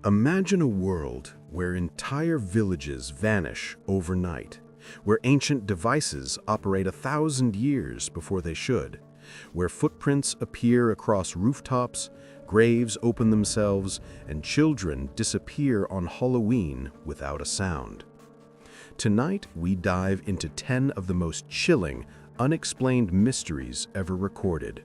Imagine a world where entire villages vanish overnight, where ancient devices operate 1,000 years before they should, where footprints appear across rooftops, graves open themselves, and children disappear on Halloween without a sound. Tonight, we dive into 10 of the most chilling, unexplained mysteries ever recorded.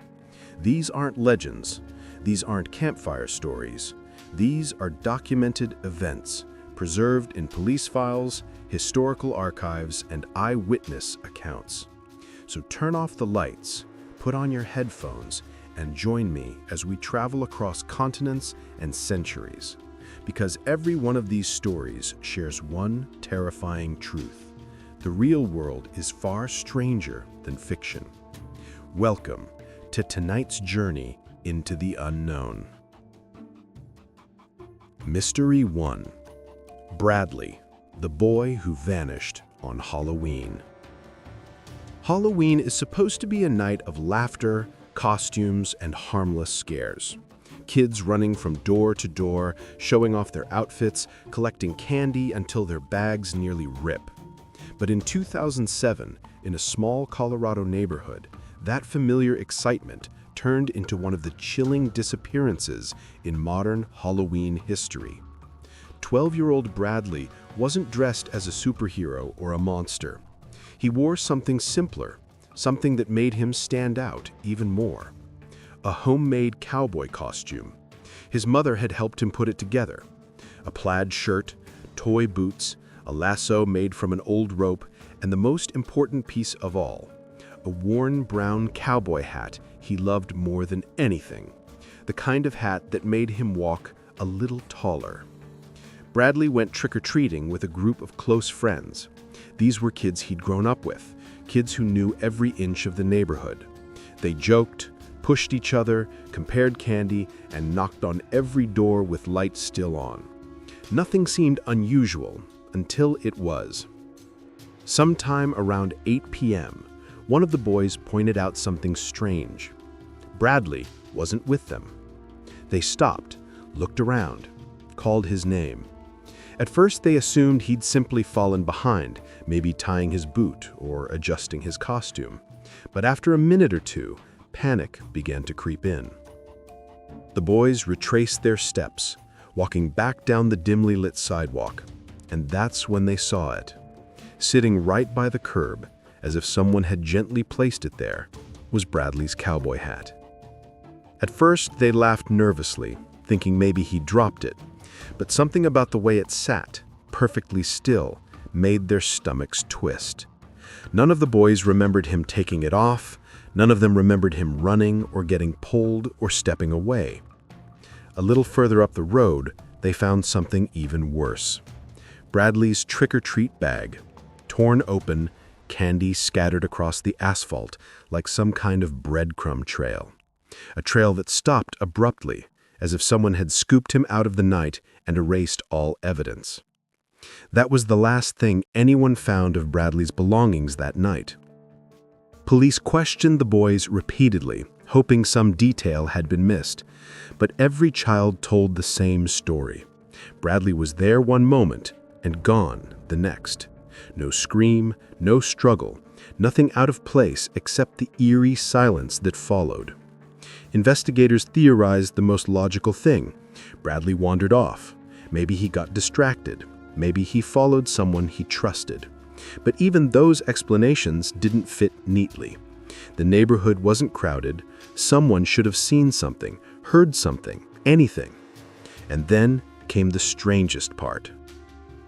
These aren't legends. These aren't campfire stories. These are documented events, preserved in police files, historical archives, and eyewitness accounts. So turn off the lights, put on your headphones, and join me as we travel across continents and centuries. Because every one of these stories shares one terrifying truth. The real world is far stranger than fiction. Welcome to tonight's journey into the unknown. Mystery 1. Bradley, the boy who vanished on Halloween. Halloween is supposed to be a night of laughter, costumes, and harmless scares. Kids running from door to door, showing off their outfits, collecting candy until their bags nearly rip. But in 2007, in a small Colorado neighborhood, that familiar excitement turned into one of the chilling disappearances in modern Halloween history. 12-year-old Bradley wasn't dressed as a superhero or a monster. He wore something simpler, something that made him stand out even more. A homemade cowboy costume. His mother had helped him put it together. A plaid shirt, toy boots, a lasso made from an old rope, and the most important piece of all, a worn brown cowboy hat he loved more than anything, the kind of hat that made him walk a little taller. Bradley went trick-or-treating with a group of close friends. These were kids he'd grown up with, kids who knew every inch of the neighborhood. They joked, pushed each other, compared candy, and knocked on every door with lights still on. Nothing seemed unusual until it was. Sometime around 8 p.m., one of the boys pointed out something strange. Bradley wasn't with them. They stopped, looked around, called his name. At first, they assumed he'd simply fallen behind, maybe tying his boot or adjusting his costume. But after a minute or two, panic began to creep in. The boys retraced their steps, walking back down the dimly lit sidewalk, and that's when they saw it. Sitting right by the curb, as if someone had gently placed it there, was Bradley's cowboy hat. At first, they laughed nervously, thinking maybe he dropped it, but something about the way it sat, perfectly still, made their stomachs twist. None of the boys remembered him taking it off. None of them remembered him running or getting pulled or stepping away. A little further up the road, they found something even worse. Bradley's trick-or-treat bag, torn open, candy scattered across the asphalt like some kind of breadcrumb trail. A trail that stopped abruptly, as if someone had scooped him out of the night and erased all evidence. That was the last thing anyone found of Bradley's belongings that night. Police questioned the boys repeatedly, hoping some detail had been missed, but every child told the same story. Bradley was there one moment and gone the next. No scream, no struggle, nothing out of place except the eerie silence that followed. Investigators theorized the most logical thing. Bradley wandered off. Maybe he got distracted. Maybe he followed someone he trusted. But even those explanations didn't fit neatly. The neighborhood wasn't crowded. Someone should have seen something, heard something, anything. And then came the strangest part.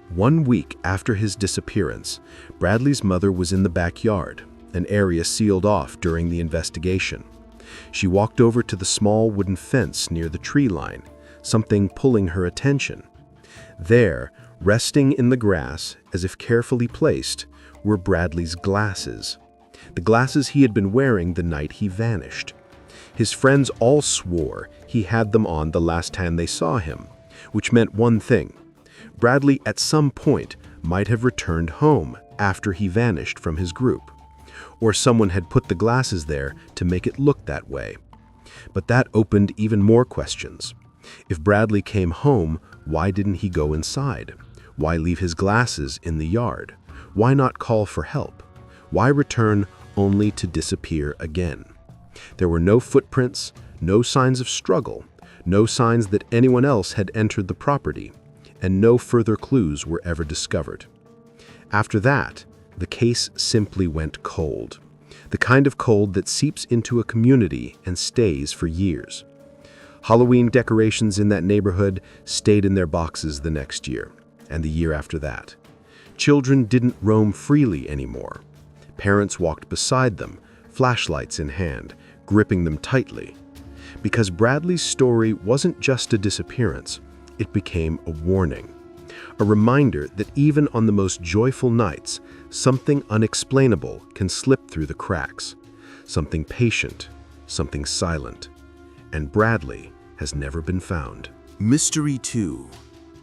1 week after his disappearance, Bradley's mother was in the backyard, an area sealed off during the investigation. She walked over to the small wooden fence near the tree line, something pulling her attention. There, resting in the grass, as if carefully placed, were Bradley's glasses. The glasses he had been wearing the night he vanished. His friends all swore he had them on the last time they saw him, which meant one thing. Bradley at some point might have returned home after he vanished from his group, or someone had put the glasses there to make it look that way. But that opened even more questions. If Bradley came home, Why didn't he go inside? Why leave his glasses in the yard? Why not call for help? Why return only to disappear again? There were no footprints, no signs of struggle, no signs that anyone else had entered the property, and no further clues were ever discovered. After that, the case simply went cold. The kind of cold that seeps into a community and stays for years. Halloween decorations in that neighborhood stayed in their boxes the next year, and the year after that. Children didn't roam freely anymore. Parents walked beside them, flashlights in hand, gripping them tightly. Because Bradley's story wasn't just a disappearance, it became a warning. A reminder that even on the most joyful nights, something unexplainable can slip through the cracks. Something patient, something silent. And Bradley has never been found. Mystery 2.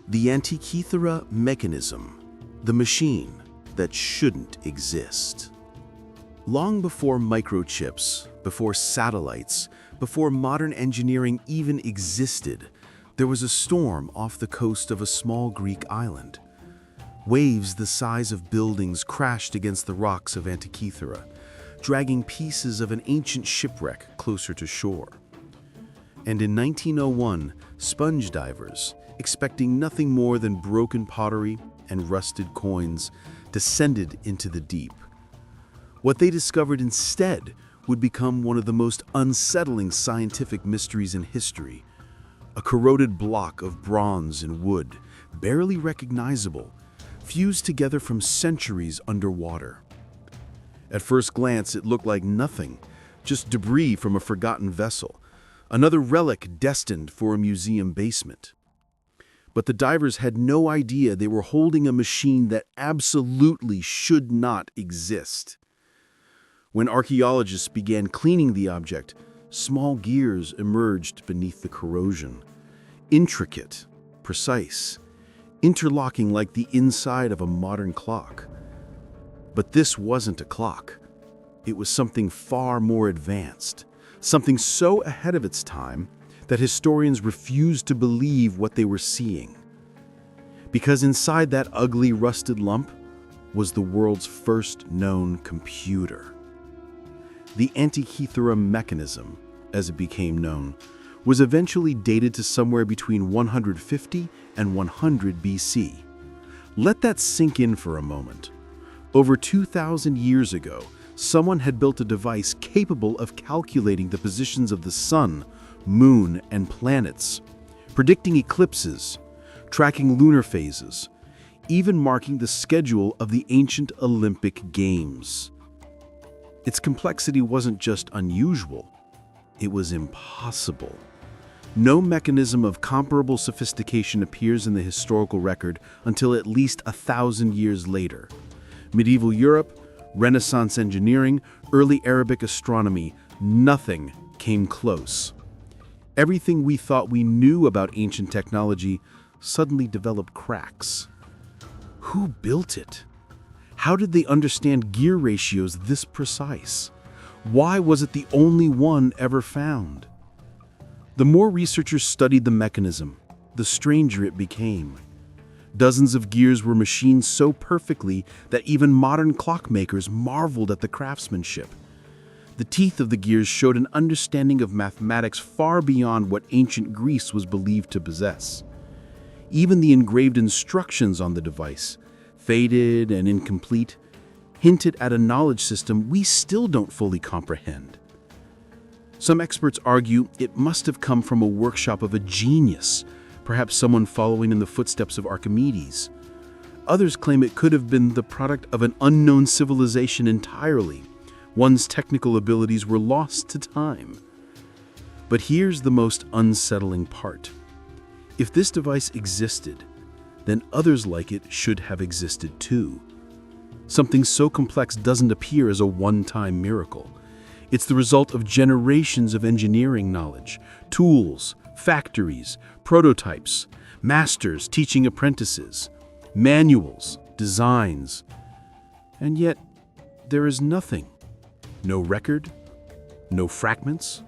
The Antikythera mechanism. The machine that shouldn't exist. Long before microchips, before satellites, before modern engineering even existed, there was a storm off the coast of a small Greek island. Waves the size of buildings crashed against the rocks of Antikythera, dragging pieces of an ancient shipwreck closer to shore. And in 1901, sponge divers, expecting nothing more than broken pottery and rusted coins, descended into the deep. What they discovered instead would become one of the most unsettling scientific mysteries in history. A corroded block of bronze and wood, barely recognizable, fused together from centuries underwater. At first glance, it looked like nothing, just debris from a forgotten vessel, another relic destined for a museum basement. But the divers had no idea they were holding a machine that absolutely should not exist. When archaeologists began cleaning the object, small gears emerged beneath the corrosion. Intricate, precise, interlocking like the inside of a modern clock. But this wasn't a clock. It was something far more advanced, something so ahead of its time that historians refused to believe what they were seeing. Because inside that ugly, rusted lump was the world's first known computer. The Antikythera mechanism, as it became known, was eventually dated to somewhere between 150 and 100 BC. Let that sink in for a moment. Over 2,000 years ago, someone had built a device capable of calculating the positions of the sun, moon, and planets, predicting eclipses, tracking lunar phases, even marking the schedule of the ancient Olympic Games. Its complexity wasn't just unusual, it was impossible. No mechanism of comparable sophistication appears in the historical record until at least 1,000 years later. Medieval Europe, Renaissance engineering, early Arabic astronomy, nothing came close. Everything we thought we knew about ancient technology suddenly developed cracks. Who built it? How did they understand gear ratios this precise? Why was it the only one ever found? The more researchers studied the mechanism, the stranger it became. Dozens of gears were machined so perfectly that even modern clockmakers marveled at the craftsmanship. The teeth of the gears showed an understanding of mathematics far beyond what ancient Greece was believed to possess. Even the engraved instructions on the device, faded and incomplete, hinted at a knowledge system we still don't fully comprehend. Some experts argue it must have come from a workshop of a genius, perhaps someone following in the footsteps of Archimedes. Others claim it could have been the product of an unknown civilization entirely. One's technical abilities were lost to time. But here's the most unsettling part. If this device existed, then others like it should have existed too. Something so complex doesn't appear as a one-time miracle. It's the result of generations of engineering knowledge, tools, factories, prototypes, masters teaching apprentices, manuals, designs. And yet, there is nothing. No record, no fragments,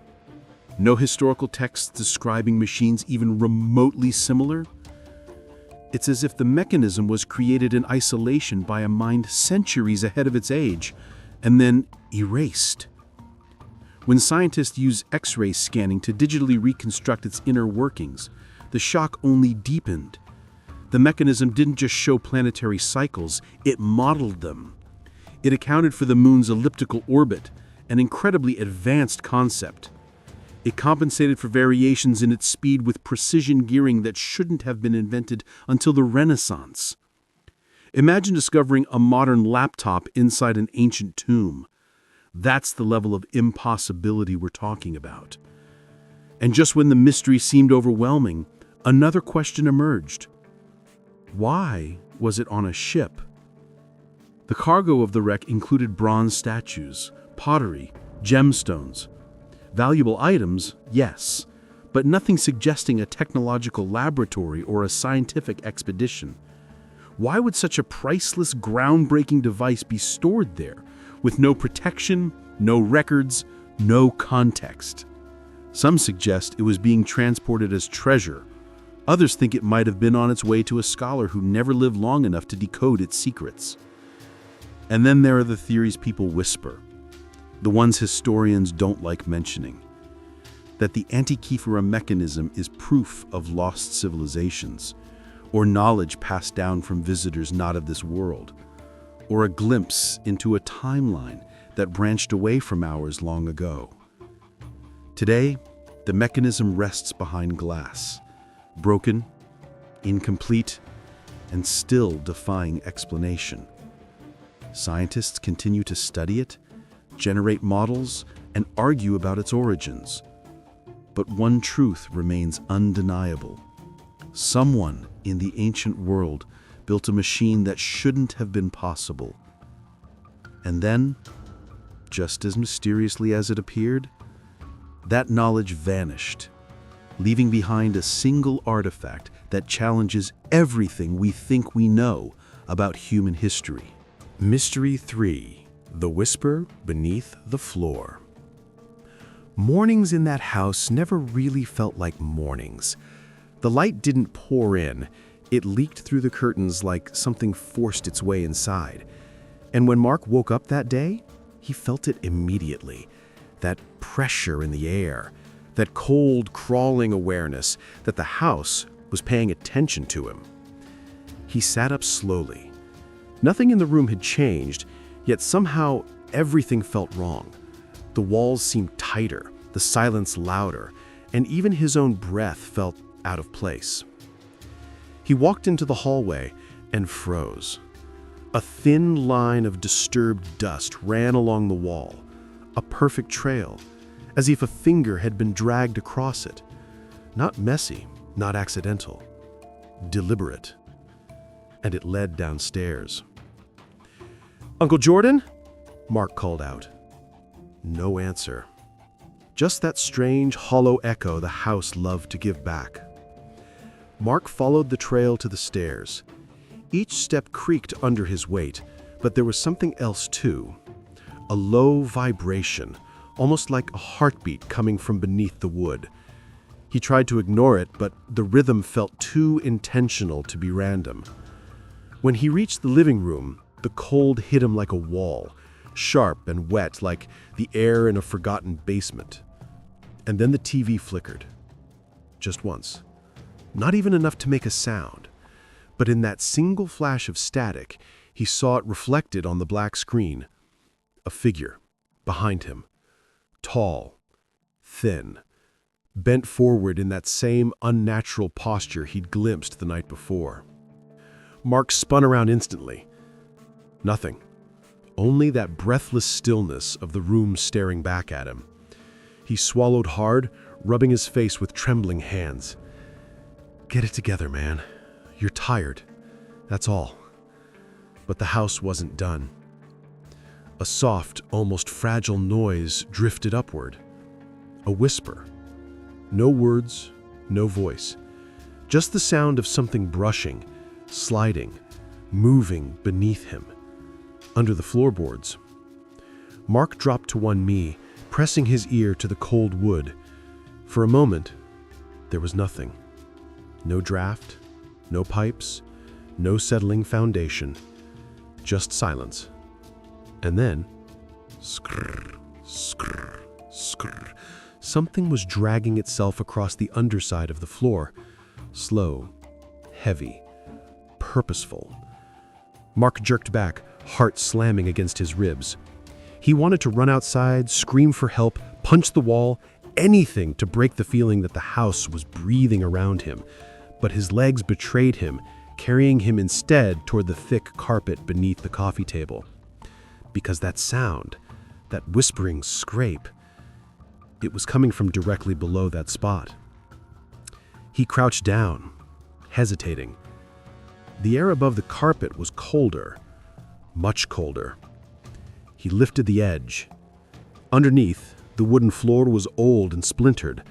no historical texts describing machines even remotely similar. It's as if the mechanism was created in isolation by a mind centuries ahead of its age, and then erased. When scientists use X-ray scanning to digitally reconstruct its inner workings, the shock only deepened. The mechanism didn't just show planetary cycles, it modeled them. It accounted for the moon's elliptical orbit, an incredibly advanced concept. It compensated for variations in its speed with precision gearing that shouldn't have been invented until the Renaissance. Imagine discovering a modern laptop inside an ancient tomb. That's the level of impossibility we're talking about. And just when the mystery seemed overwhelming, another question emerged. Why was it on a ship? The cargo of the wreck included bronze statues, pottery, gemstones. Valuable items, yes, but nothing suggesting a technological laboratory or a scientific expedition. Why would such a priceless, groundbreaking device be stored there, with no protection, no records, no context? Some suggest it was being transported as treasure. Others think it might have been on its way to a scholar who never lived long enough to decode its secrets. And then there are the theories people whisper, the ones historians don't like mentioning, that the Antikythera mechanism is proof of lost civilizations, or knowledge passed down from visitors not of this world, or a glimpse into a timeline that branched away from ours long ago. Today, the mechanism rests behind glass, broken, incomplete, and still defying explanation. Scientists continue to study it, generate models, and argue about its origins. But one truth remains undeniable. Someone in the ancient world built a machine that shouldn't have been possible. And then, just as mysteriously as it appeared, that knowledge vanished, leaving behind a single artifact that challenges everything we think we know about human history. Mystery 3. The Whisper Beneath the Floor. Mornings in that house never really felt like mornings. The light didn't pour in. It leaked through the curtains like something forced its way inside. And when Mark woke up that day, he felt it immediately. That pressure in the air, that cold, crawling awareness that the house was paying attention to him. He sat up slowly. Nothing in the room had changed, yet somehow everything felt wrong. The walls seemed tighter, the silence louder, and even his own breath felt out of place. He walked into the hallway and froze. A thin line of disturbed dust ran along the wall, a perfect trail, as if a finger had been dragged across it. Not messy, not accidental, deliberate. And it led downstairs. "Uncle Jordan?" Mark called out. No answer. Just that strange, hollow echo the house loved to give back. Mark followed the trail to the stairs. Each step creaked under his weight, but there was something else too. A low vibration, almost like a heartbeat coming from beneath the wood. He tried to ignore it, but the rhythm felt too intentional to be random. When he reached the living room, the cold hit him like a wall, sharp and wet like the air in a forgotten basement. And then the TV flickered. Just once. Not even enough to make a sound. But in that single flash of static, he saw it reflected on the black screen. A figure, behind him. Tall, thin, bent forward in that same unnatural posture he'd glimpsed the night before. Mark spun around instantly. Nothing. Only that breathless stillness of the room staring back at him. He swallowed hard, rubbing his face with trembling hands. "Get it together, man. You're tired. That's all." But the house wasn't done. A soft, almost fragile noise drifted upward. A whisper. No words, no voice. Just the sound of something brushing, sliding, moving beneath him. Under the floorboards. Mark dropped to one knee, pressing his ear to the cold wood. For a moment, there was nothing. No draft, No pipes, no settling foundation, just silence. And then, skrrr, skrrr, skrrr. Something was dragging itself across the underside of the floor. Slow, heavy, purposeful. Mark jerked back, heart slamming against his ribs. He wanted to run outside, scream for help, punch the wall, anything to break the feeling that the house was breathing around him. But his legs betrayed him, carrying him instead toward the thick carpet beneath the coffee table. Because that sound, that whispering scrape, it was coming from directly below that spot. He crouched down, hesitating. The air above the carpet was colder, much colder. He lifted the edge. Underneath, the wooden floor was old and splintered,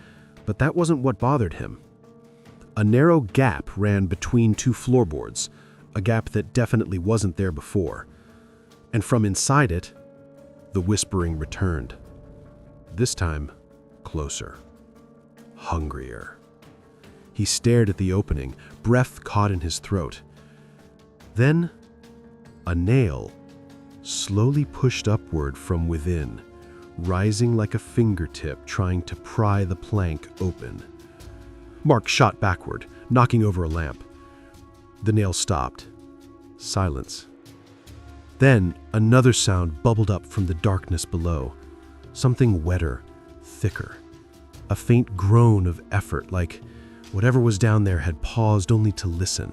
but that wasn't what bothered him. A narrow gap ran between two floorboards, a gap that definitely wasn't there before. And from inside it, the whispering returned. This time, closer. Hungrier. He stared at the opening, breath caught in his throat. Then, a nail slowly pushed upward from within, rising like a fingertip trying to pry the plank open. Mark shot backward, knocking over a lamp. The nail stopped. Silence. Then another sound bubbled up from the darkness below. Something wetter, thicker. A faint groan of effort, like whatever was down there had paused only to listen.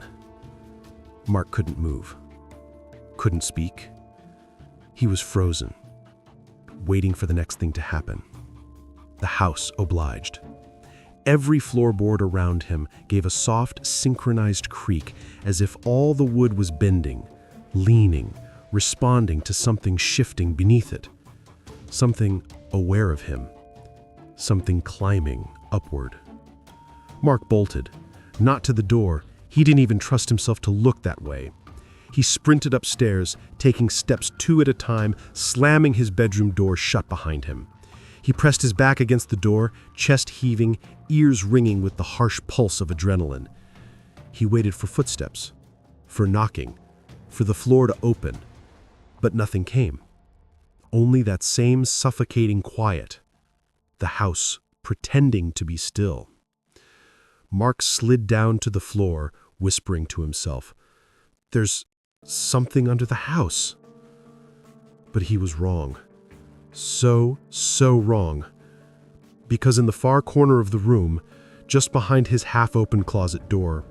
Mark couldn't move. Couldn't speak. He was frozen, waiting for the next thing to happen. The house obliged. Every floorboard around him gave a soft, synchronized creak, as if all the wood was bending, leaning, responding to something shifting beneath it. Something aware of him. Something climbing upward. Mark bolted. Not to the door. He didn't even trust himself to look that way. He sprinted upstairs, taking steps 2 at a time, slamming his bedroom door shut behind him. He pressed his back against the door, chest heaving, ears ringing with the harsh pulse of adrenaline. He waited for footsteps, for knocking, for the floor to open. But nothing came. Only that same suffocating quiet. The house pretending to be still. Mark slid down to the floor, whispering to himself, "There's something under the house." But he was wrong. So wrong. Because in the far corner of the room, just behind his half-open closet door,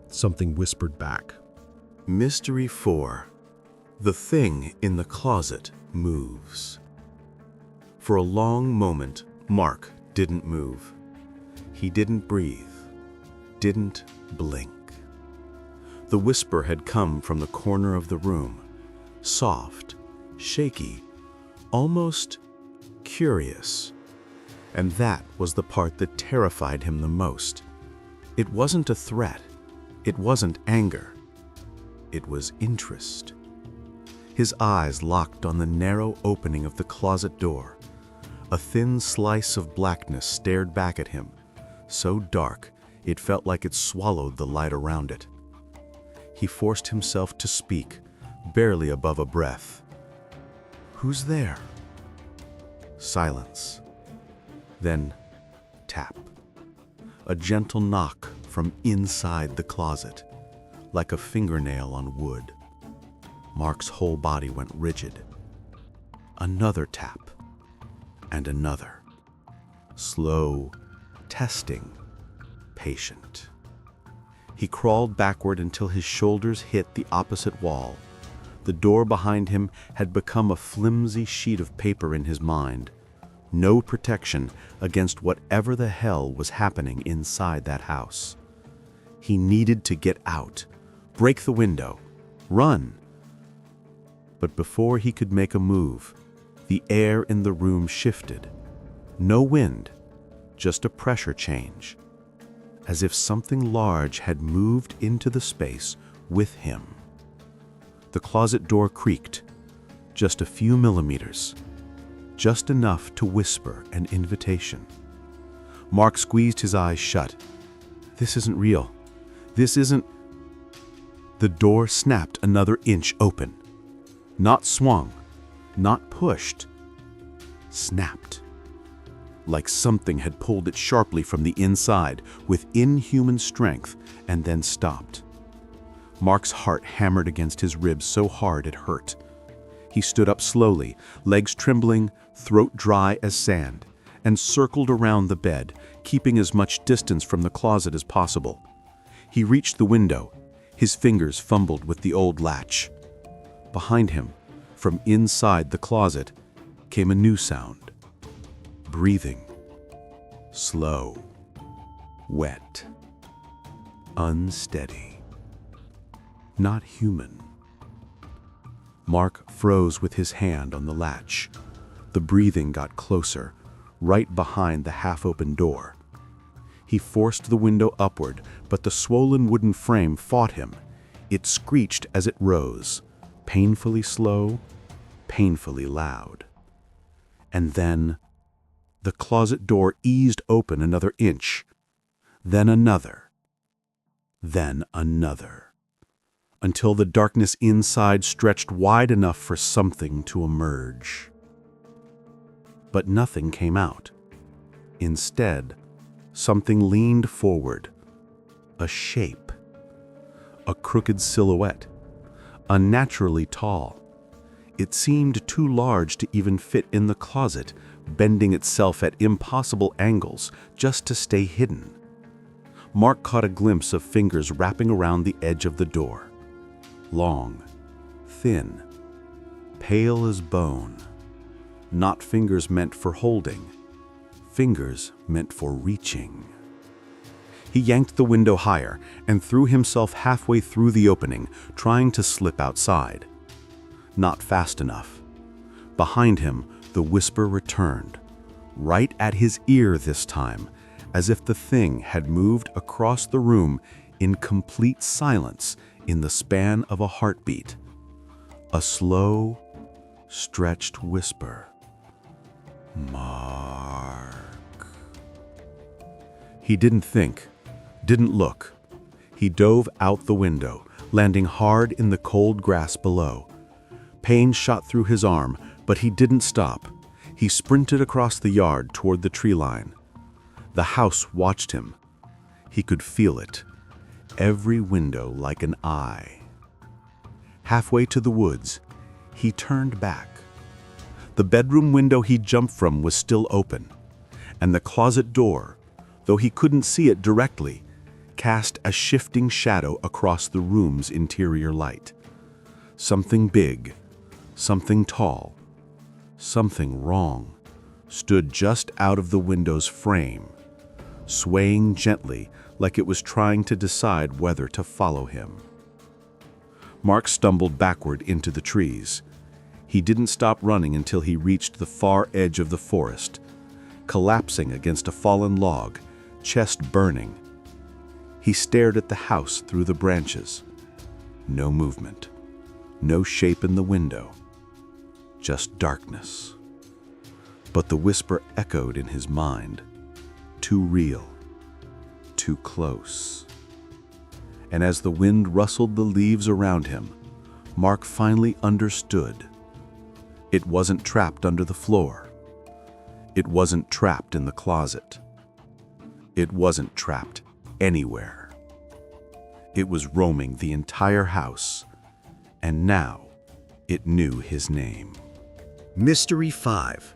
something whispered back. Mystery 4. The thing in the closet moves. For a long moment, Mark didn't move. He didn't breathe, didn't blink. The whisper had come from the corner of the room, soft, shaky, almost curious. And that was the part that terrified him the most. It wasn't a threat. It wasn't anger. It was interest. His eyes locked on the narrow opening of the closet door. A thin slice of blackness stared back at him, so dark it felt like it swallowed the light around it. He forced himself to speak, barely above a breath. "Who's there?" Silence. Then tap. A gentle knock from inside the closet, like a fingernail on wood. Mark's whole body went rigid. Another tap. And another. Slow, testing, patient. He crawled backward until his shoulders hit the opposite wall. The door behind him had become a flimsy sheet of paper in his mind. No protection against whatever the hell was happening inside that house. He needed to get out, break the window, run. But before he could make a move, the air in the room shifted. No wind, just a pressure change, as if something large had moved into the space with him. The closet door creaked, just a few millimeters, just enough to whisper an invitation. Mark squeezed his eyes shut. This isn't real. This isn't... The door snapped another inch open. Not swung, not pushed. Snapped. Like something had pulled it sharply from the inside with inhuman strength and then stopped. Mark's heart hammered against his ribs so hard it hurt. He stood up slowly, legs trembling, throat dry as sand, and circled around the bed, keeping as much distance from the closet as possible. He reached the window. His fingers fumbled with the old latch. Behind him, from inside the closet, came a new sound. Breathing. Slow. Wet. Unsteady. Not human. Mark froze with his hand on the latch. The breathing got closer, right behind the half-open door. He forced the window upward, but the swollen wooden frame fought him. It screeched as it rose, painfully slow, painfully loud. And then, the closet door eased open another inch, then another, until the darkness inside stretched wide enough for something to emerge. But nothing came out. Instead, something leaned forward. A shape. A crooked silhouette. Unnaturally tall. It seemed too large to even fit in the closet, bending itself at impossible angles just to stay hidden. Mark caught a glimpse of fingers wrapping around the edge of the door. Long, thin, pale as bone. Not fingers meant for holding, fingers meant for reaching. He yanked the window higher and threw himself halfway through the opening, trying to slip outside. Not fast enough. Behind him, the whisper returned, right at his ear this time, as if the thing had moved across the room in complete silence in the span of a heartbeat. A slow, stretched whisper. Mark. He didn't think, didn't look. He dove out the window, landing hard in the cold grass below. Pain shot through his arm, but he didn't stop. He sprinted across the yard toward the tree line. The house watched him. He could feel it. Every window like an eye. Halfway to the woods, he turned back. The bedroom window he jumped from was still open, and the closet door, though he couldn't see it directly, cast a shifting shadow across the room's interior light. Something big, something tall, something wrong, stood just out of the window's frame, swaying gently like it was trying to decide whether to follow him. Mark stumbled backward into the trees. He didn't stop running until he reached the far edge of the forest, collapsing against a fallen log, chest burning. He stared at the house through the branches. No movement, no shape in the window, just darkness. But the whisper echoed in his mind, too real. Too close. And as the wind rustled the leaves around him, Mark finally understood. It wasn't trapped under the floor. It wasn't trapped in the closet. It wasn't trapped anywhere. It was roaming the entire house, and now it knew his name. Mystery 5.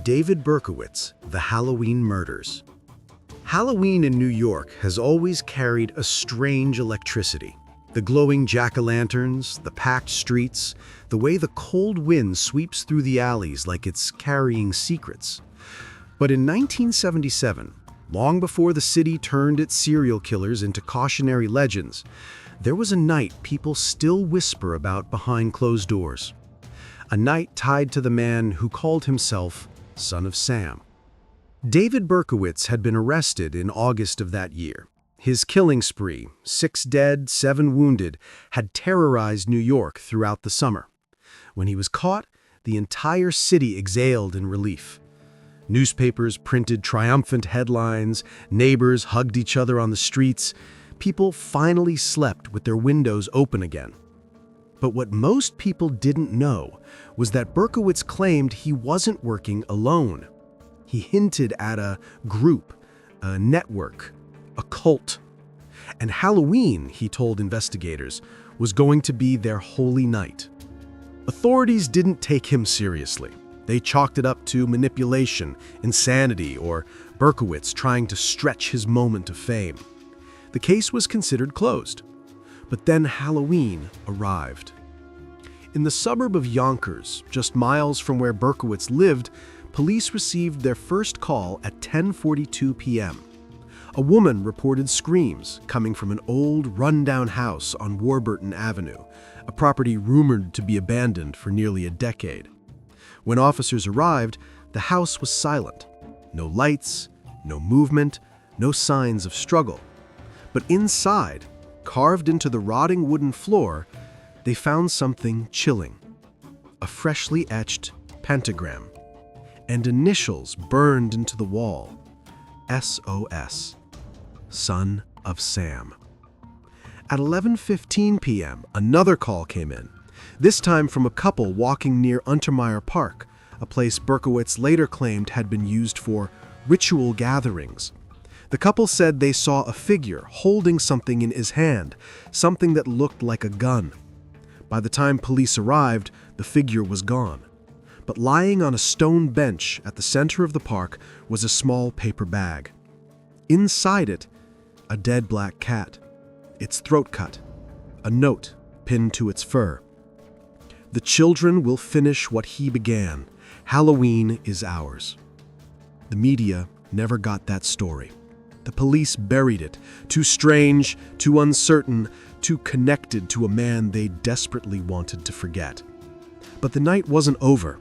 David Berkowitz, The Halloween Murders. Halloween in New York has always carried a strange electricity. The glowing jack-o'-lanterns, the packed streets, the way the cold wind sweeps through the alleys like it's carrying secrets. But in 1977, long before the city turned its serial killers into cautionary legends, there was a night people still whisper about behind closed doors. A night tied to the man who called himself Son of Sam. David Berkowitz had been arrested in August of that year. His killing spree, 6 dead, 7 wounded, had terrorized New York throughout the summer. When he was caught, the entire city exhaled in relief. Newspapers printed triumphant headlines, neighbors hugged each other on the streets, people finally slept with their windows open again. But what most people didn't know was that Berkowitz claimed he wasn't working alone. He hinted at a group, a network, a cult. And Halloween, he told investigators, was going to be their holy night. Authorities didn't take him seriously. They chalked it up to manipulation, insanity, or Berkowitz trying to stretch his moment of fame. The case was considered closed. But then Halloween arrived. In the suburb of Yonkers, just miles from where Berkowitz lived, police received their first call at 10:42 p.m. A woman reported screams coming from an old, run-down house on Warburton Avenue, a property rumored to be abandoned for nearly a decade. When officers arrived, the house was silent. No lights, no movement, no signs of struggle. But inside, carved into the rotting wooden floor, they found something chilling. A freshly etched pentagram, and initials burned into the wall. SOS, Son of Sam. At 11:15 p.m., another call came in, this time from a couple walking near Untermeyer Park, a place Berkowitz later claimed had been used for ritual gatherings. The couple said they saw a figure holding something in his hand, something that looked like a gun. By the time police arrived, the figure was gone. But lying on a stone bench at the center of the park was a small paper bag. Inside it, a dead black cat, its throat cut, a note pinned to its fur. The children will finish what he began. Halloween is ours. The media never got that story. The police buried it, too strange, too uncertain, too connected to a man they desperately wanted to forget. But the night wasn't over.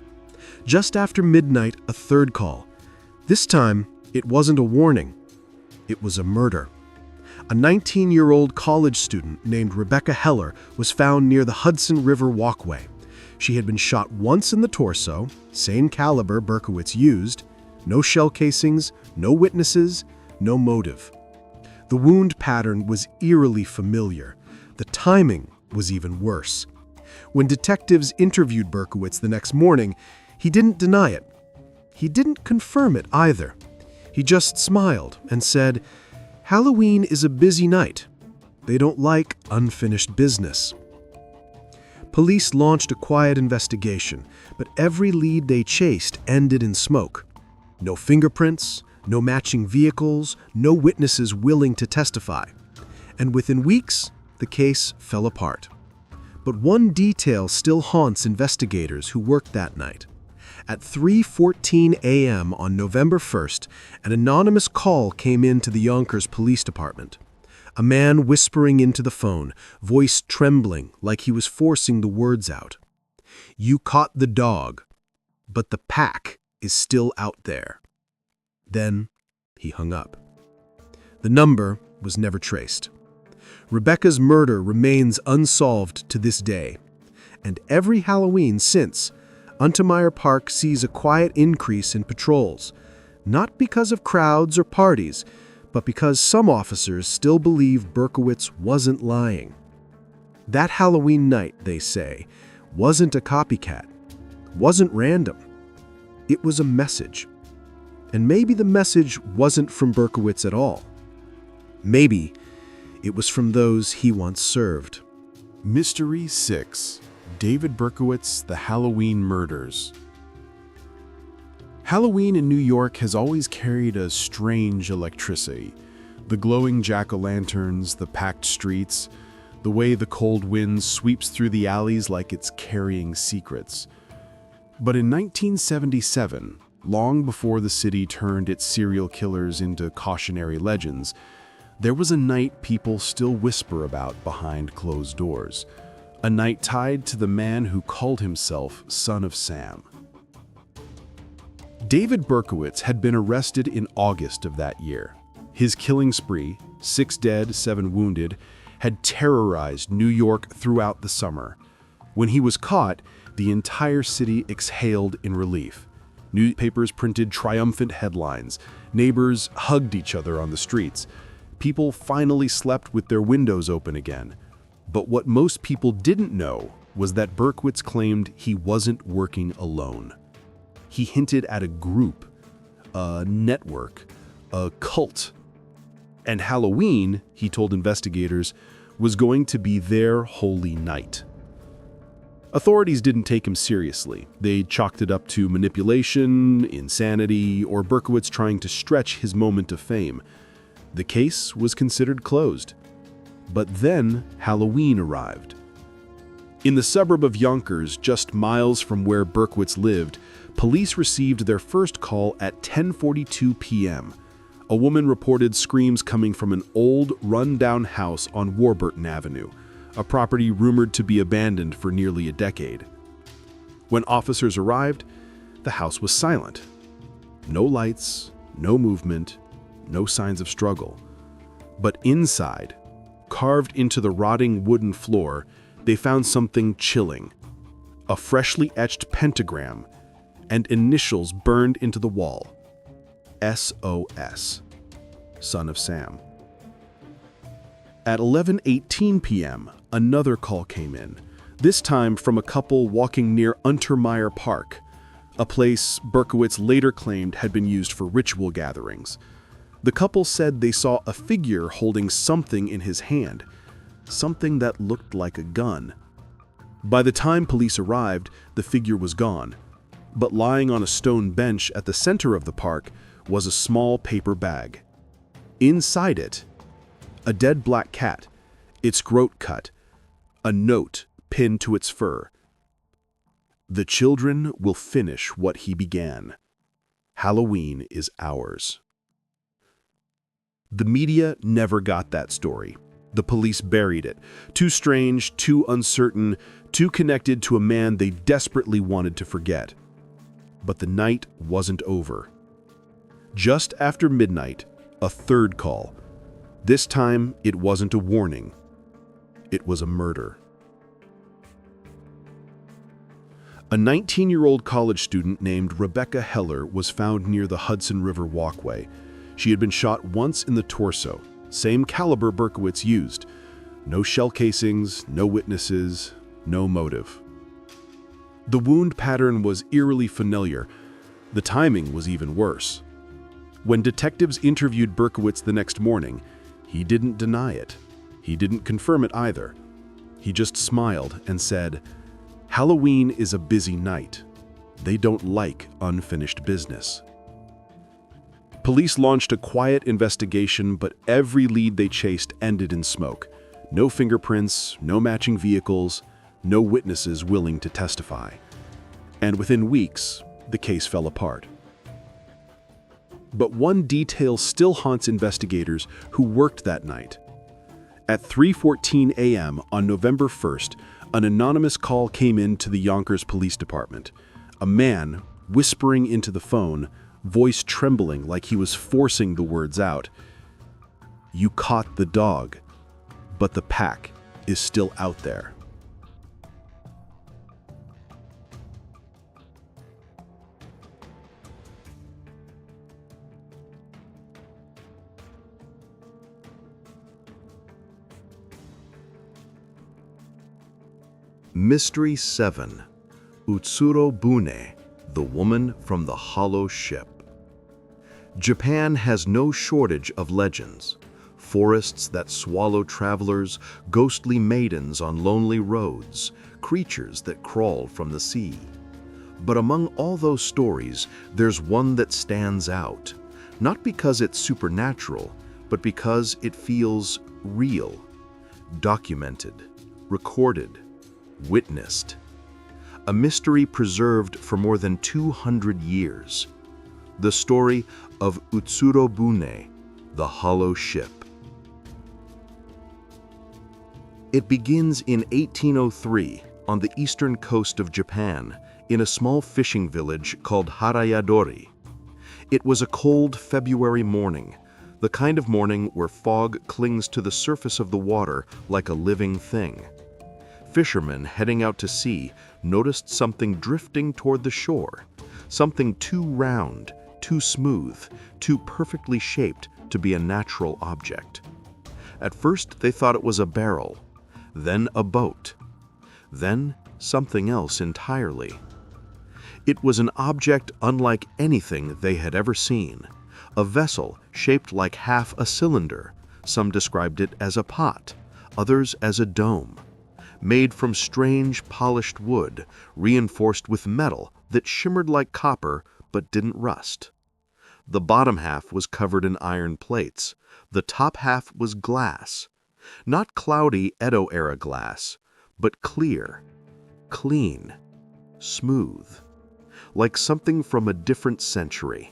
Just after midnight, a third call. This time, it wasn't a warning. It was a murder. A 19-year-old college student named Rebecca Heller was found near the Hudson River Walkway. She had been shot once in the torso, same caliber Berkowitz used, no shell casings, no witnesses, no motive. The wound pattern was eerily familiar. The timing was even worse. When detectives interviewed Berkowitz the next morning, he didn't deny it. He didn't confirm it either. He just smiled and said, "Halloween is a busy night. They don't like unfinished business." Police launched a quiet investigation, but every lead they chased ended in smoke. No fingerprints, no matching vehicles, no witnesses willing to testify. And within weeks, the case fell apart. But one detail still haunts investigators who worked that night. At 3:14 a.m. on November 1st, an anonymous call came in to the Yonkers Police Department. A man whispering into the phone, voice trembling like he was forcing the words out. "You caught the dog, but the pack is still out there." Then he hung up. The number was never traced. Rebecca's murder remains unsolved to this day. And every Halloween since, Untermeyer Park sees a quiet increase in patrols, not because of crowds or parties, but because some officers still believe Berkowitz wasn't lying. That Halloween night, they say, wasn't a copycat, wasn't random. It was a message. And maybe the message wasn't from Berkowitz at all. Maybe it was from those he once served. Mystery 6. David Berkowitz, The Halloween Murders. Halloween in New York has always carried a strange electricity. The glowing jack-o'-lanterns, the packed streets, the way the cold wind sweeps through the alleys like it's carrying secrets. But in 1977, long before the city turned its serial killers into cautionary legends, there was a night people still whisper about behind closed doors. A night tied to the man who called himself Son of Sam. David Berkowitz had been arrested in August of that year. His killing spree, 6 dead, 7 wounded, had terrorized New York throughout the summer. When he was caught, the entire city exhaled in relief. Newspapers printed triumphant headlines. Neighbors hugged each other on the streets. People finally slept with their windows open again. But what most people didn't know was that Berkowitz claimed he wasn't working alone. He hinted at a group, a network, a cult. And Halloween, he told investigators, was going to be their holy night. Authorities didn't take him seriously. They chalked it up to manipulation, insanity, or Berkowitz trying to stretch his moment of fame. The case was considered closed. But then Halloween arrived. In the suburb of Yonkers, just miles from where Berkowitz lived, police received their first call at 10:42 p.m. A woman reported screams coming from an old, run-down house on Warburton Avenue, a property rumored to be abandoned for nearly a decade. When officers arrived, the house was silent. No lights, no movement, no signs of struggle. But inside, carved into the rotting wooden floor, they found something chilling. A freshly etched pentagram and initials burned into the wall. SOS, Son of Sam. At 11:18 p.m., another call came in, this time from a couple walking near Untermeyer Park, a place Berkowitz later claimed had been used for ritual gatherings. The couple said they saw a figure holding something in his hand, something that looked like a gun. By the time police arrived, the figure was gone, but lying on a stone bench at the center of the park was a small paper bag. Inside it, a dead black cat, its throat cut, a note pinned to its fur. The children will finish what he began. Halloween is ours. The media never got that story. The police buried it. Too strange, too uncertain, too connected to a man they desperately wanted to forget. But the night wasn't over. Just after midnight, a third call. This time, it wasn't a warning. It was a murder. A 19-year-old college student named Rebecca Heller was found near the Hudson River Walkway. She had been shot once in the torso, same caliber Berkowitz used. No shell casings, no witnesses, no motive. The wound pattern was eerily familiar. The timing was even worse. When detectives interviewed Berkowitz the next morning, he didn't deny it. He didn't confirm it either. He just smiled and said, "Halloween is a busy night. They don't like unfinished business." Police launched a quiet investigation, but every lead they chased ended in smoke. No fingerprints, no matching vehicles, no witnesses willing to testify. And within weeks, the case fell apart. But one detail still haunts investigators who worked that night. At 3:14 a.m. on November 1st, an anonymous call came in to the Yonkers Police Department. A man, whispering into the phone, voice trembling like he was forcing the words out. "You caught the dog, but the pack is still out there." Mystery 7. Utsuro Bune, the woman from the hollow ship. Japan has no shortage of legends. Forests that swallow travelers, ghostly maidens on lonely roads, creatures that crawl from the sea. But among all those stories, there's one that stands out. Not because it's supernatural, but because it feels real. Documented, recorded, witnessed. A mystery preserved for more than 200 years. The story of Utsuro Bune, the hollow ship. It begins in 1803 on the eastern coast of Japan, in a small fishing village called Harayadori. It was a cold February morning, the kind of morning where fog clings to the surface of the water like a living thing. Fishermen heading out to sea noticed something drifting toward the shore, something too round, too smooth, too perfectly shaped to be a natural object. At first, they thought it was a barrel, then a boat, then something else entirely. It was an object unlike anything they had ever seen, a vessel shaped like half a cylinder. Some described it as a pot, others as a dome, made from strange polished wood, reinforced with metal that shimmered like copper but didn't rust. The bottom half was covered in iron plates. The top half was glass. Not cloudy Edo-era glass, but clear, clean, smooth, like something from a different century.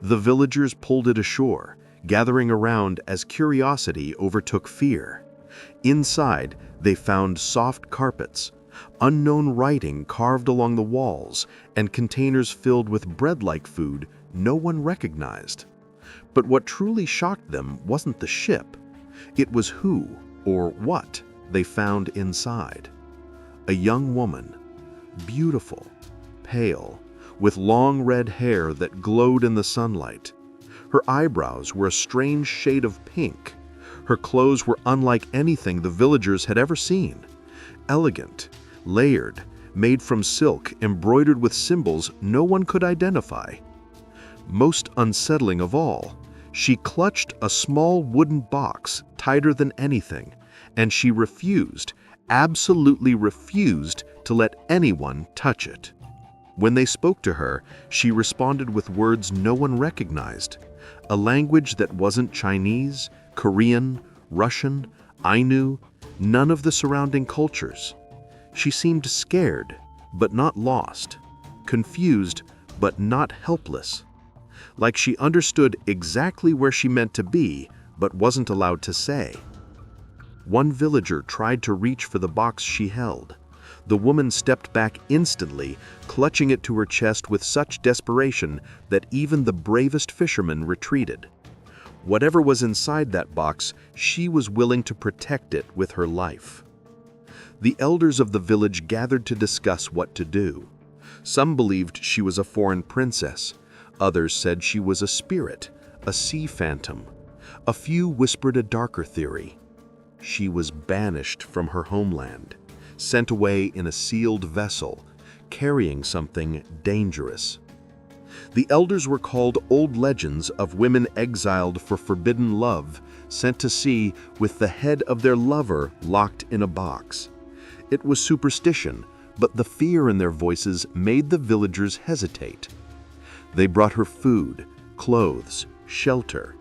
The villagers pulled it ashore, gathering around as curiosity overtook fear. Inside, they found soft carpets, unknown writing carved along the walls, and containers filled with bread-like food no one recognized. But what truly shocked them wasn't the ship. It was who, or what, they found inside. A young woman, beautiful, pale, with long red hair that glowed in the sunlight. Her eyebrows were a strange shade of pink. Her clothes were unlike anything the villagers had ever seen. Elegant, layered, made from silk, embroidered with symbols no one could identify. Most unsettling of all, she clutched a small wooden box tighter than anything, and she refused, absolutely refused, to let anyone touch it. When they spoke to her, she responded with words no one recognized, a language that wasn't Chinese, Korean, Russian, Ainu, none of the surrounding cultures. She seemed scared, but not lost, confused, but not helpless, like she understood exactly where she meant to be, but wasn't allowed to say. One villager tried to reach for the box she held. The woman stepped back instantly, clutching it to her chest with such desperation that even the bravest fisherman retreated. Whatever was inside that box, she was willing to protect it with her life. The elders of the village gathered to discuss what to do. Some believed she was a foreign princess. Others said she was a spirit, a sea phantom. A few whispered a darker theory. She was banished from her homeland, sent away in a sealed vessel, carrying something dangerous. The elders were called old legends of women exiled for forbidden love, sent to sea with the head of their lover locked in a box. It was superstition, but the fear in their voices made the villagers hesitate. They brought her food, clothes, shelter.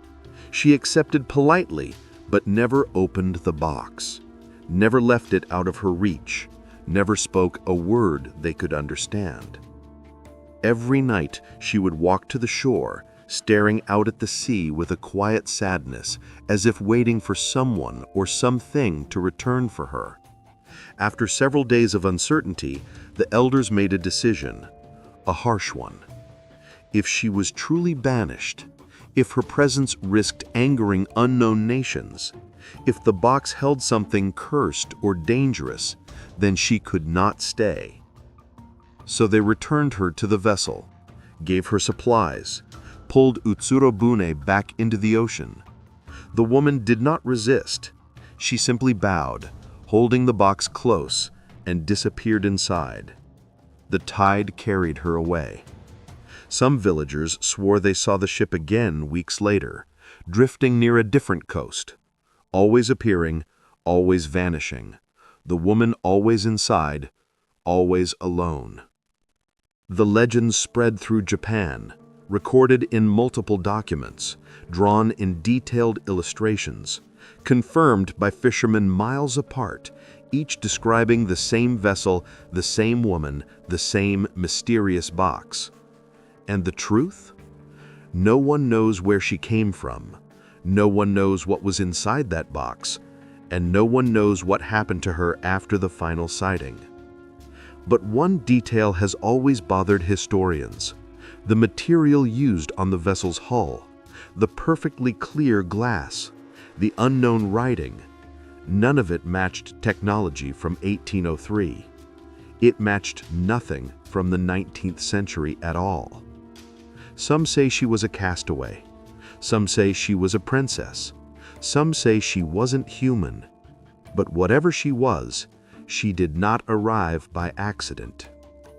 She accepted politely, but never opened the box, never left it out of her reach, never spoke a word they could understand. Every night she would walk to the shore, staring out at the sea with a quiet sadness, as if waiting for someone or something to return for her. After several days of uncertainty, the elders made a decision, a harsh one. If she was truly banished, if her presence risked angering unknown nations, if the box held something cursed or dangerous, then she could not stay. So they returned her to the vessel, gave her supplies, pulled Utsurobune back into the ocean. The woman did not resist. She simply bowed, holding the box close, and disappeared inside. The tide carried her away. Some villagers swore they saw the ship again weeks later, drifting near a different coast, always appearing, always vanishing, the woman always inside, always alone. The legend spread through Japan, recorded in multiple documents, drawn in detailed illustrations, confirmed by fishermen miles apart, each describing the same vessel, the same woman, the same mysterious box. And the truth? No one knows where she came from. No one knows what was inside that box, and no one knows what happened to her after the final sighting. But one detail has always bothered historians: the material used on the vessel's hull, the perfectly clear glass, the unknown writing. None of it matched technology from 1803. It matched nothing from the 19th century at all. Some say she was a castaway. Some say she was a princess. Some say she wasn't human, but whatever she was, she did not arrive by accident.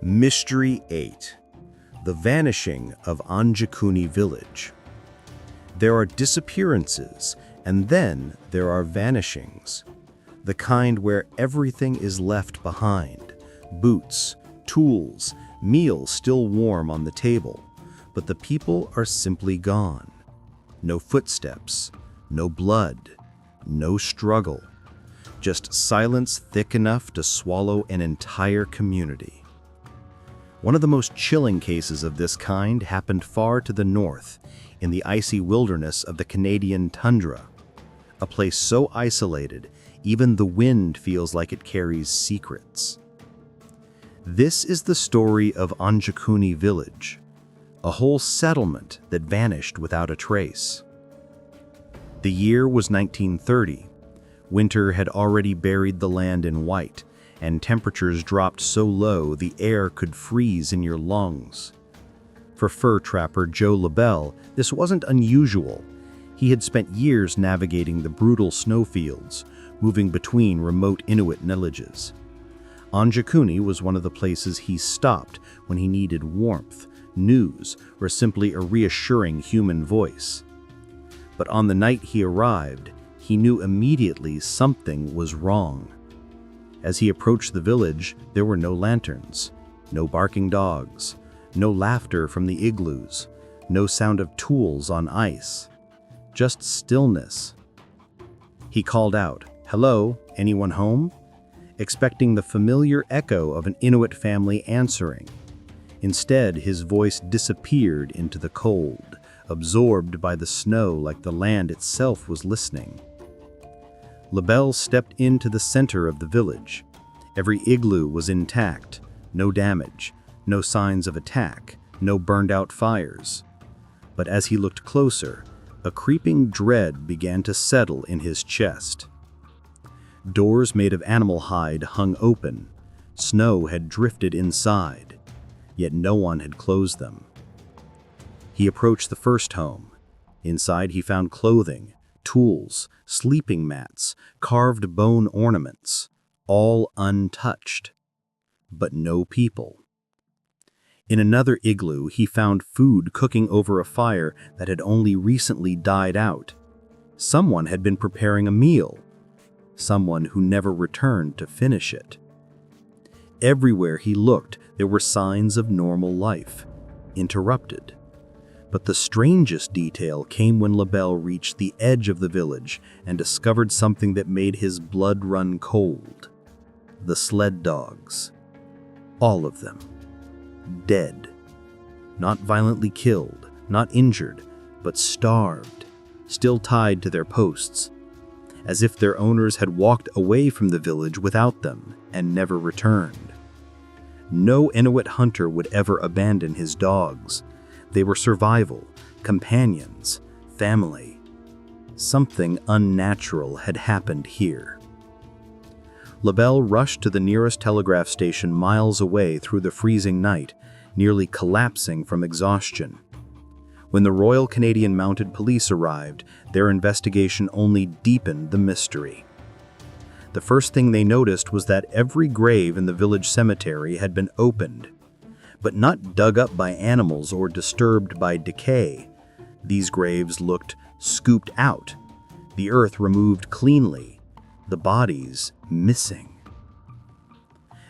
Mystery 8. The Vanishing of Anjakuni Village. There are disappearances, and then there are vanishings. The kind where everything is left behind. Boots, tools, meals still warm on the table, but the people are simply gone. No footsteps, no blood, no struggle. Just silence thick enough to swallow an entire community. One of the most chilling cases of this kind happened far to the north, in the icy wilderness of the Canadian tundra. A place so isolated, even the wind feels like it carries secrets. This is the story of Anjakuni Village, a whole settlement that vanished without a trace. The year was 1930. Winter had already buried the land in white, and temperatures dropped so low the air could freeze in your lungs. For fur trapper Joe LaBelle, this wasn't unusual. He had spent years navigating the brutal snowfields, moving between remote Inuit villages. Anjakuni was one of the places he stopped when he needed warmth, news, or simply a reassuring human voice. But on the night he arrived, he knew immediately something was wrong. As he approached the village, there were no lanterns, no barking dogs, no laughter from the igloos, no sound of tools on ice, just stillness. He called out, "Hello, anyone home?" expecting the familiar echo of an Inuit family answering. Instead, his voice disappeared into the cold, absorbed by the snow like the land itself was listening. LaBelle stepped into the center of the village. Every igloo was intact, no damage, no signs of attack, no burned-out fires. But as he looked closer, a creeping dread began to settle in his chest. Doors made of animal hide hung open. Snow had drifted inside, yet no one had closed them. He approached the first home. Inside he found clothing, tools, sleeping mats, carved bone ornaments, all untouched. But no people. In another igloo, he found food cooking over a fire that had only recently died out. Someone had been preparing a meal. Someone who never returned to finish it. Everywhere he looked, there were signs of normal life, interrupted. But the strangest detail came when LaBelle reached the edge of the village and discovered something that made his blood run cold. The sled dogs. All of them. Dead. Not violently killed, not injured, but starved, still tied to their posts, as if their owners had walked away from the village without them and never returned. No Inuit hunter would ever abandon his dogs. They were survival, companions, family. Something unnatural had happened here. LaBelle rushed to the nearest telegraph station miles away through the freezing night, nearly collapsing from exhaustion. When the Royal Canadian Mounted Police arrived, their investigation only deepened the mystery. The first thing they noticed was that every grave in the village cemetery had been opened, but not dug up by animals or disturbed by decay. These graves looked scooped out, the earth removed cleanly, the bodies missing.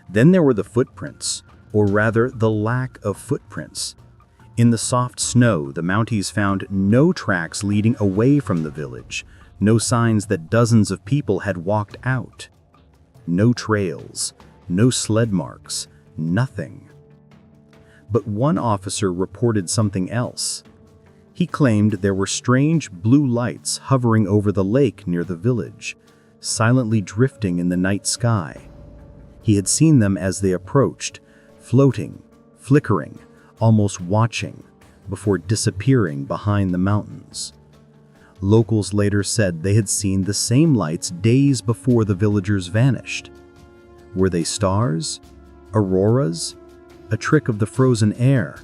Then there were the footprints, or rather the lack of footprints. In the soft snow, the Mounties found no tracks leading away from the village, no signs that dozens of people had walked out. No trails, no sled marks, nothing. But one officer reported something else. He claimed there were strange blue lights hovering over the lake near the village, silently drifting in the night sky. He had seen them as they approached, floating, flickering, almost watching, before disappearing behind the mountains. Locals later said they had seen the same lights days before the villagers vanished. Were they stars? Auroras? A trick of the frozen air?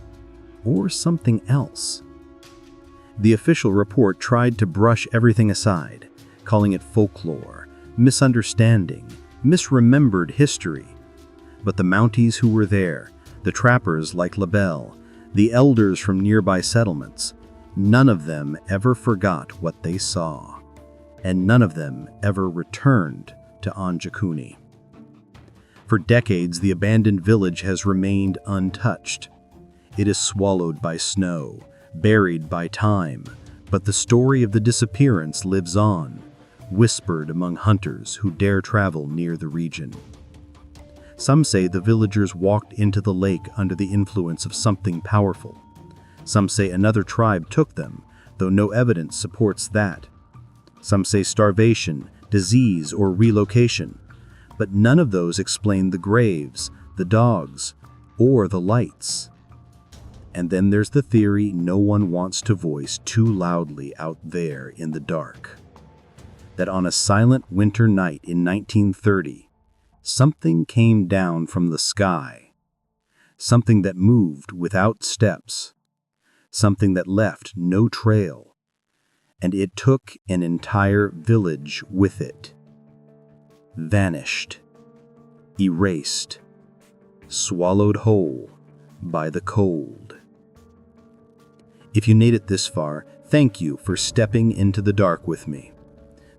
Or something else? The official report tried to brush everything aside, calling it folklore, misunderstanding, misremembered history. But the Mounties who were there, the trappers like LaBelle, the elders from nearby settlements, none of them ever forgot what they saw, and none of them ever returned to Anjakuni. For decades, the abandoned village has remained untouched. It is swallowed by snow, buried by time, but the story of the disappearance lives on, whispered among hunters who dare travel near the region. Some say the villagers walked into the lake under the influence of something powerful. Some say another tribe took them, though no evidence supports that. Some say starvation, disease, or relocation, but none of those explain the graves, the dogs, or the lights. And then there's the theory no one wants to voice too loudly out there in the dark. That on a silent winter night in 1930, something came down from the sky. Something that moved without steps. Something that left no trail. And it took an entire village with it. Vanished. Erased. Swallowed whole by the cold. If you made it this far, thank you for stepping into the dark with me.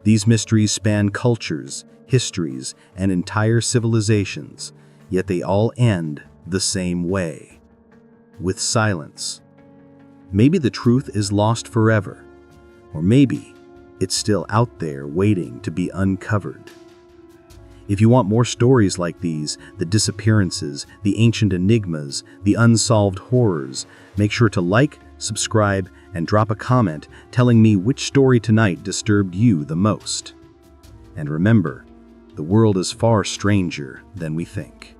These mysteries span cultures, histories, and entire civilizations, yet they all end the same way, with silence. Maybe the truth is lost forever, or maybe it's still out there waiting to be uncovered. If you want more stories like these, the disappearances, the ancient enigmas, the unsolved horrors, make sure to like, subscribe, and drop a comment telling me which story tonight disturbed you the most. And remember, the world is far stranger than we think.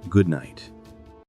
Good night.